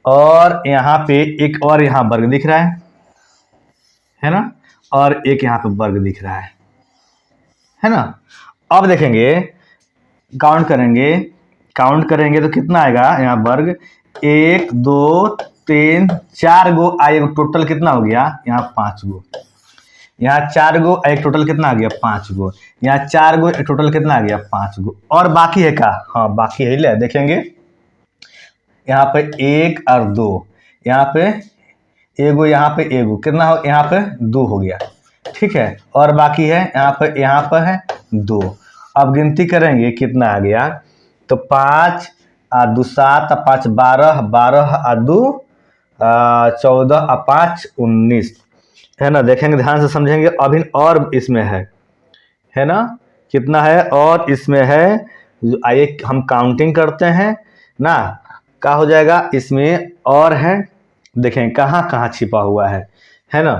और यहाँ पे एक और यहाँ वर्ग दिख रहा है ना, और एक यहाँ पे वर्ग दिख रहा है ना। अब देखेंगे, काउंट करेंगे तो कितना आएगा यहाँ वर्ग, 1 2 3 4 गो आएगा, टोटल कितना हो गया यहाँ 5 गो, यहाँ 4 गो एक टोटल कितना आ गया 5 गो, यहाँ 4 गो एक टोटल कितना आ गया 5 गो, और बाकी है क्या, हाँ बाकी है, ले देखेंगे यहाँ पे 1 और 2, यहाँ पे एगो, यहाँ पे एगो, कितना हो यहाँ पे 2 हो गया, ठीक है, और बाकी है यहाँ पर है 2। अब गिनती करेंगे कितना आ गया, तो 5 और 2 7 और 5 12, 12 और 2 14 और 5 19, है ना। देखेंगे ध्यान से समझेंगे। अभी और इसमें है ना, कितना है और इसमें है, आइए हम काउंटिंग करते हैं ना, क्या हो जाएगा इसमें और है, देखें कहाँ कहाँ छिपा हुआ है ना।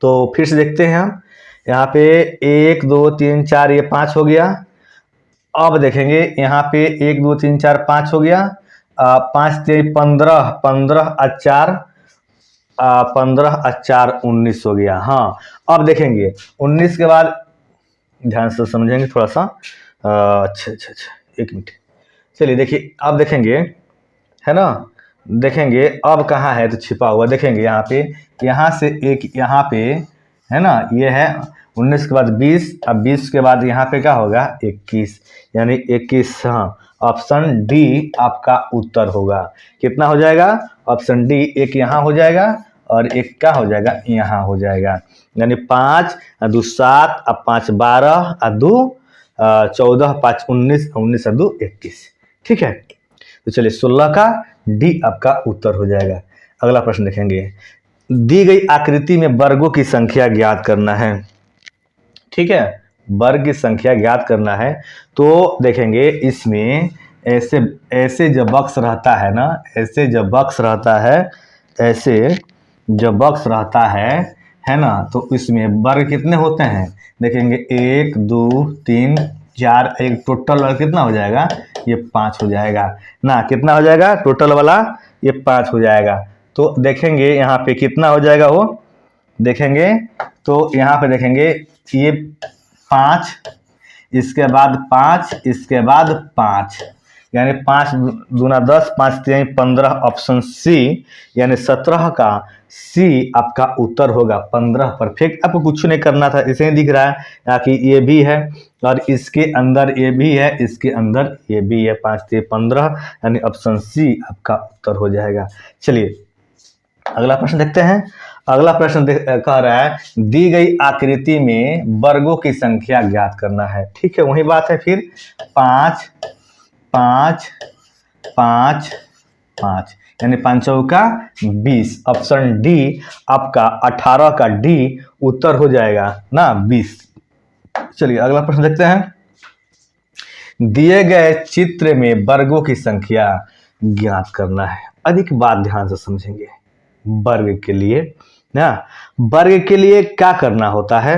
तो फिर से देखते हैं हम, यहाँ पे 1 2 3 4 ये 5 हो गया। अब देखेंगे यहाँ पे 1 2 3 4 5 हो गया, 5 3 15, 15 और 4 15 और 4 19 हो गया। हाँ अब देखेंगे 19 के बाद ध्यान से समझेंगे थोड़ा सा, अच्छा एक मिनट, चलिए देखिए अब देखेंगे, है ना, देखेंगे अब कहाँ है तो छिपा हुआ, देखेंगे यहाँ पे, यहाँ से एक यहाँ पे है ना, ये है 19 के बाद 20, अब 20 के बाद यहाँ पे क्या होगा 21, यानी 21। हाँ ऑप्शन डी आपका उत्तर होगा। कितना हो जाएगा ऑप्शन डी, एक यहाँ हो जाएगा और एक क्या हो जाएगा यहाँ हो जाएगा, यानी 5 और 2 7 और 5 12 और 2 14, 5 19, 19 और 2 21, ठीक है। तो चलिए 16 का डी आपका उत्तर हो जाएगा। अगला प्रश्न देखेंगे, दी गई आकृति में वर्गों की संख्या ज्ञात करना है, ठीक है, वर्ग की संख्या ज्ञात करना है। तो देखेंगे इसमें ऐसे जब बक्स रहता है ना, ऐसे जब बक्स रहता है, ऐसे जब बक्स रहता है ना, तो इसमें वर्ग कितने होते हैं, देखेंगे 1 2 3 4, एक टोटल वाला कितना हो जाएगा ये 5 हो जाएगा ना, कितना हो जाएगा टोटल वाला ये 5 हो जाएगा। तो देखेंगे यहाँ पे कितना हो जाएगा वो, देखेंगे तो यहाँ पे देखेंगे ये 5, इसके बाद 5, इसके बाद 5, यानी 5 दूना 10, 5 3 15, ऑप्शन सी यानी 17 का सी आपका उत्तर होगा। 15 परफेक्ट, आपको कुछ नहीं करना था, इसे ही दिख रहा है कि ये भी है और इसके अंदर ये भी है, इसके अंदर ये भी है, 5 3 15, यानी ऑप्शन सी आपका उत्तर हो जाएगा। चलिए अगला प्रश्न देखते हैं। अगला प्रश्न कह रहा है दी गई आकृति में वर्गों की संख्या ज्ञात करना है, ठीक है, वही बात है फिर 5 5 5 5, यानी 5 चौका 20, ऑप्शन डी आपका 18 का डी उत्तर हो जाएगा ना 20। चलिए अगला प्रश्न देखते हैं, दिए गए चित्र में वर्गों की संख्या ज्ञात करना है। अधिक बात ध्यान से समझेंगे, वर्ग के लिए ना, वर्ग के लिए क्या करना होता है,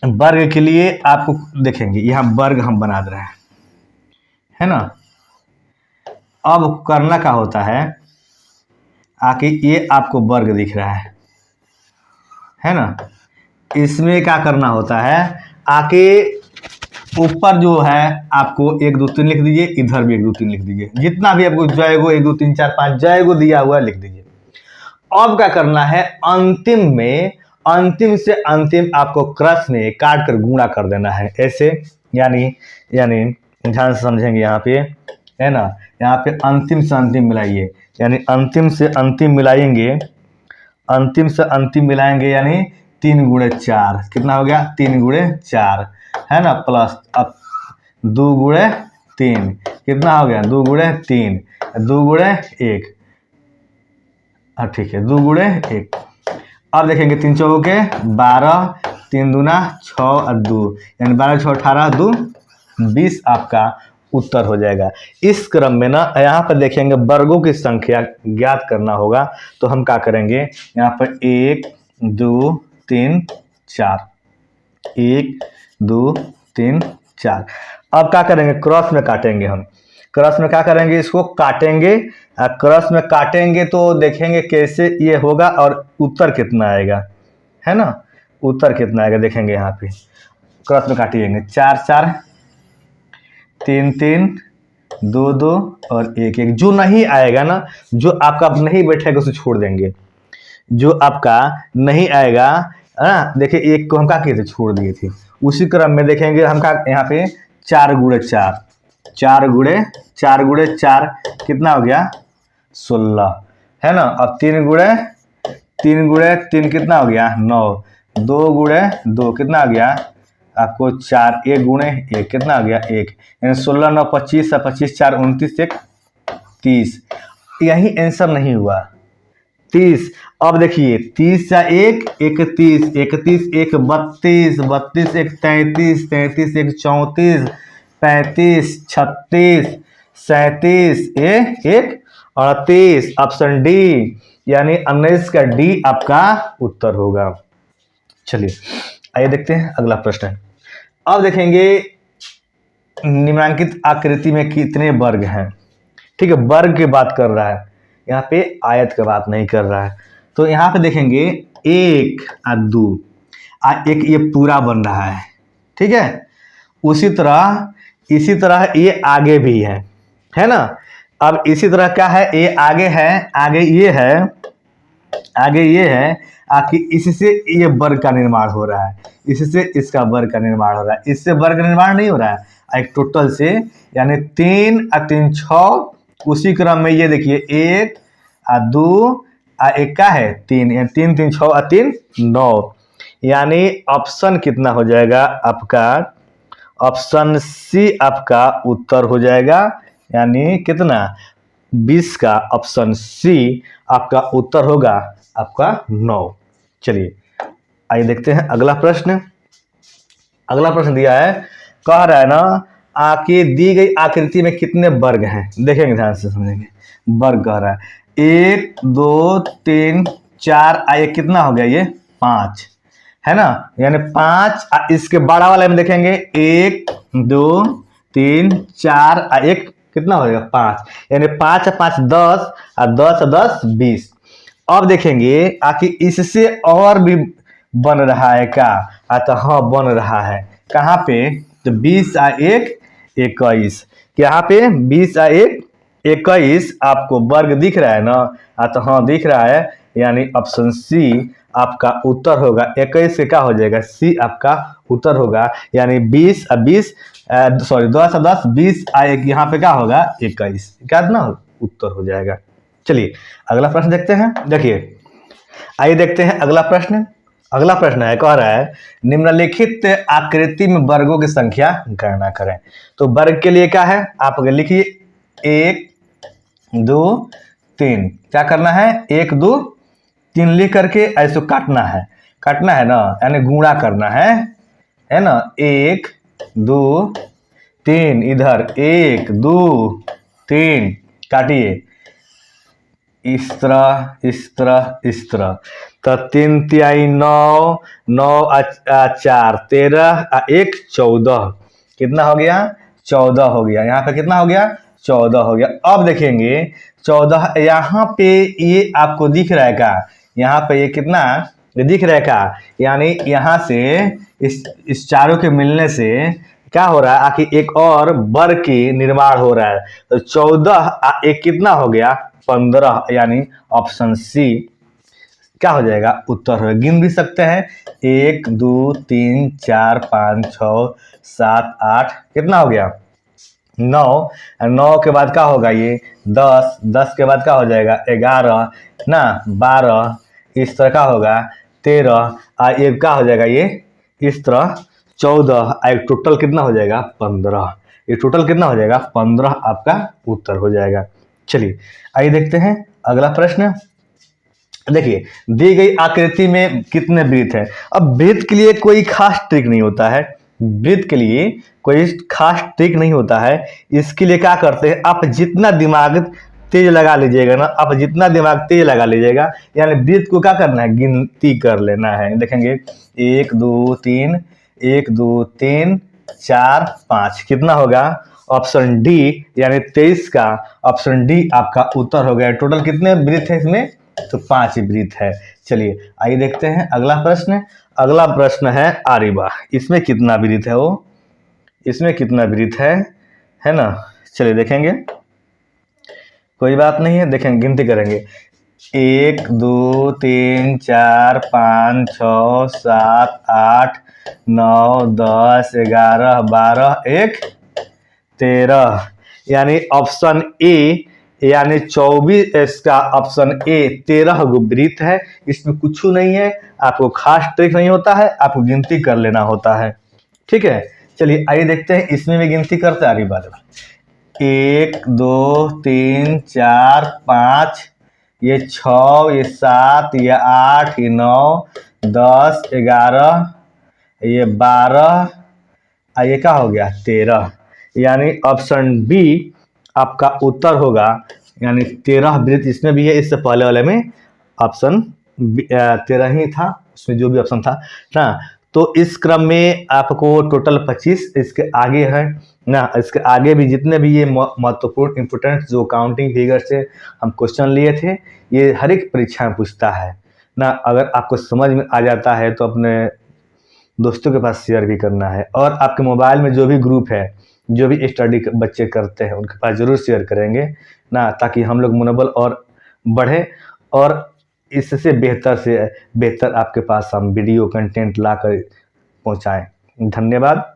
वर्ग के लिए आपको देखेंगे यहाँ वर्ग हम बना रहे हैं, है ना। अब करना क्या होता है, आके ये आपको वर्ग दिख रहा है ना, इसमें क्या करना होता है, आके ऊपर जो है आपको 1 2 3 लिख दीजिए, इधर भी 1 2 3 लिख दीजिए, जितना भी आपको जयगो 1 2 3 4 5 जयगो दिया हुआ लिख दीजिए। अब क्या करना है, अंतिम में, अंतिम से अंतिम आपको क्रस में काट कर गुणा कर देना है ऐसे, यानी ध्यान से समझेंगे यहाँ पे, है ना, यहाँ पे अंतिम से अंतिम मिलाइए, यानी अंतिम से अंतिम मिलाएंगे, अंतिम से अंतिम मिलाएंगे, यानी 3 गुणे 4, कितना हो गया 3 गुणे 4, है ना, प्लस अब 2 गुणे 3, कितना हो गया 2 गुणे 3, 2 गुणे 1, ठीक है 2 गुणे 1। अब देखेंगे 3 चौके 12, 3 दूना 6 और 2, यानी 12 6 18 2 20 आपका उत्तर हो जाएगा। इस क्रम में ना यहाँ पर देखेंगे वर्गों की संख्या ज्ञात करना होगा, तो हम क्या करेंगे, यहाँ पर 1 2 3 4, 1 2 3 4। अब क्या करेंगे, क्रॉस में काटेंगे हम। क्रॉस में क्या करेंगे, इसको काटेंगे। क्रॉस में काटेंगे तो देखेंगे कैसे ये होगा और उत्तर कितना आएगा, है ना। उत्तर कितना आएगा देखेंगे यहाँ पे। क्रॉस में काटिएंगे, 4 4, 3 3, 2 2 और 1 1। जो नहीं आएगा ना, जो आपका नहीं बैठेगा उसे छोड़ देंगे। जो आपका नहीं आएगा ना, देखिए 1 को हम क्या किए थे, छोड़ दिए थे। उसी क्रम में देखेंगे हम क्या, यहाँ पे 4 गुणे 4, 4 गुणे 4 कितना हो गया, 16, है ना। अब 3 गुणे 3 कितना हो गया, 9। 2 गुणे 2 कितना आ गया आपको, 4। 1 गुणे 1 कितना आ गया, 1। यानी 16 9 25, 25 4 29, 1 30। यही आंसर नहीं हुआ, 30। अब देखिए 30 या 1 31, 31 1 32, 32 1 33, 33 1 34, 35 36, 37 1 38। ऑप्शन डी यानी 19 का डी आपका उत्तर होगा। चलिए आइए देखते हैं अगला प्रश्न। अब देखेंगे निम्नांकित आकृति में कितने वर्ग हैं। ठीक है, वर्ग की बात कर रहा है, यहाँ पे आयत की बात नहीं कर रहा है। तो यहाँ पे देखेंगे 1 और 2 एक ये पूरा बन रहा है, ठीक है। इसी तरह ये आगे भी है ना। अब इसी तरह क्या है, ये आगे है, आगे ये है आखिर इससे ये वर्ग का निर्माण हो रहा है, इससे इसका वर्ग का निर्माण हो रहा है, इससे वर्ग का निर्माण नहीं हो रहा है। एक टोटल से यानी 3 और 3 6। उसी क्रम में ये देखिए 1 और 2 और 1 का है 3, 3 3 6 और 3 9। यानी ऑप्शन कितना हो जाएगा आपका, ऑप्शन सी आपका उत्तर हो जाएगा। यानी कितना, 20 का ऑप्शन सी आपका उत्तर होगा आपका 9। चलिए आइए देखते हैं अगला प्रश्न। अगला प्रश्न दिया है, कह रहा है ना आके दी गई आकृति में कितने वर्ग हैं। देखेंगे ध्यान से समझेंगे। वर्ग कह रहा है 1 2 3 4 ये कितना हो गया, ये 5 है ना। यानी 5 इसके बड़ा वाले में देखेंगे 1 2 3 4 और 1 कितना हो जाएगा, 5। यानी 5 और 5 10 और 10 और 10 20। अब देखेंगे आखिर इससे और भी बन रहा है क्या, तो हाँ बन रहा है। कहाँ पे, तो 20 और 1 21। यहाँ पे 20 और 1 21 आपको वर्ग दिख रहा है ना, तो हाँ दिख रहा है। यानी ऑप्शन सी आपका उत्तर होगा। 21 से क्या हो जाएगा, सी आपका उत्तर होगा। यानी 20 और 20 सॉरी 10 और 10 20 और 1 यहाँ पे क्या होगा, 21। क्या ना उत्तर हो जाएगा। चलिए अगला प्रश्न देखते हैं। देखिए आइए देखते हैं अगला प्रश्न। अगला प्रश्न है, कह रहा है निम्नलिखित आकृति में वर्गों की संख्या गणना करें। तो वर्ग के लिए क्या है, आप अगर लिखिए 1 2 3। क्या करना है, 1 2 3 लिख करके ऐसे काटना है ना, यानी गुणा करना है ना। 1 2 3 इधर 1 2 3 काटिए इस तरह। तो 3 3 9 9 4 13 1 14 कितना हो गया, 14 हो गया। यहाँ पे कितना हो गया, 14 हो गया। अब देखेंगे 14 यहाँ पे ये आपको दिख रहा है क्या, यहाँ पे ये कितना ये दिख रहा है क्या। यानी यहाँ से इस चारों के मिलने से क्या हो रहा है, आखिर एक और वर्ग की निर्माण हो रहा है। तो 14 एक कितना हो गया, 15। यानी ऑप्शन सी क्या हो जाएगा, उत्तर हो। गिन भी सकते हैं 1 2 3 4 5 6 7 8 कितना हो गया, 9। 9 के बाद क्या होगा, ये 10। 10 के बाद क्या हो जाएगा, 11 ना 12। इस तरह का होगा 13 ये क्या हो जाएगा, ये इस तरह 14। एक टोटल कितना हो जाएगा, 15। ये टोटल कितना हो जाएगा, 15 आपका उत्तर हो जाएगा। चलिए आइए देखते हैं अगला प्रश्न। देखिए दी गई आकृति में कितने वृत्त हैं। अब वृत्त के लिए कोई खास ट्रिक नहीं होता है, वृत्त के लिए कोई खास ट्रिक नहीं होता है। इसके लिए क्या करते हैं, आप जितना दिमाग तेज लगा लीजिएगा ना, आप जितना दिमाग तेज लगा लीजिएगा, यानी वृत्त को क्या करना है, गिनती कर लेना है। देखेंगे 1 2 3 1 2 3 4 5 कितना होगा? ऑप्शन डी यानी 23 का ऑप्शन डी आपका उत्तर हो गया। टोटल कितने वृत्त है इसमें? तो 5 वृत्त है। चलिए आइए देखते हैं अगला प्रश्न। अगला प्रश्न है आरिबा, इसमें कितना वृत्त है? वो इसमें कितना वृत्त है ना? चलिए देखेंगे, कोई बात नहीं है, देखेंगे गिनती करेंगे। 1 2 3 4 5 6 7 8 9 10 11 12 1 13 यानी ऑप्शन ए यानी 24 इसका ऑप्शन ए 13 वृत्त है। इसमें कुछ नहीं है, आपको खास ट्रिक नहीं होता है, आपको गिनती कर लेना होता है। ठीक है, चलिए आइए देखते हैं इसमें भी गिनती करते हैं। 1 2 3 4 5 ये 6 ये 7 ये 8 ये 9 10 11 ये 12 ये क्या हो गया? 13 यानी ऑप्शन बी आपका उत्तर होगा। यानी 13 वृत्त इसमें भी है। इससे पहले वाले में ऑप्शन 13 ही था, उसमें जो भी ऑप्शन था ना। तो इस क्रम में आपको टोटल 25 इसके आगे है ना। इसके आगे भी जितने भी ये महत्वपूर्ण इंपोर्टेंट जो काउंटिंग फिगर से हम क्वेश्चन लिए थे, ये हर एक परीक्षा में पूछता है ना। अगर आपको समझ में आ जाता है तो अपने दोस्तों के पास शेयर भी करना है, और आपके मोबाइल में जो भी ग्रुप है, जो भी स्टडी बच्चे करते हैं, उनके पास ज़रूर शेयर करेंगे ना, ताकि हम लोग मनोबल और बढ़े और इससे बेहतर से बेहतर आपके पास हम वीडियो कंटेंट ला कर पहुँचाएँ। धन्यवाद।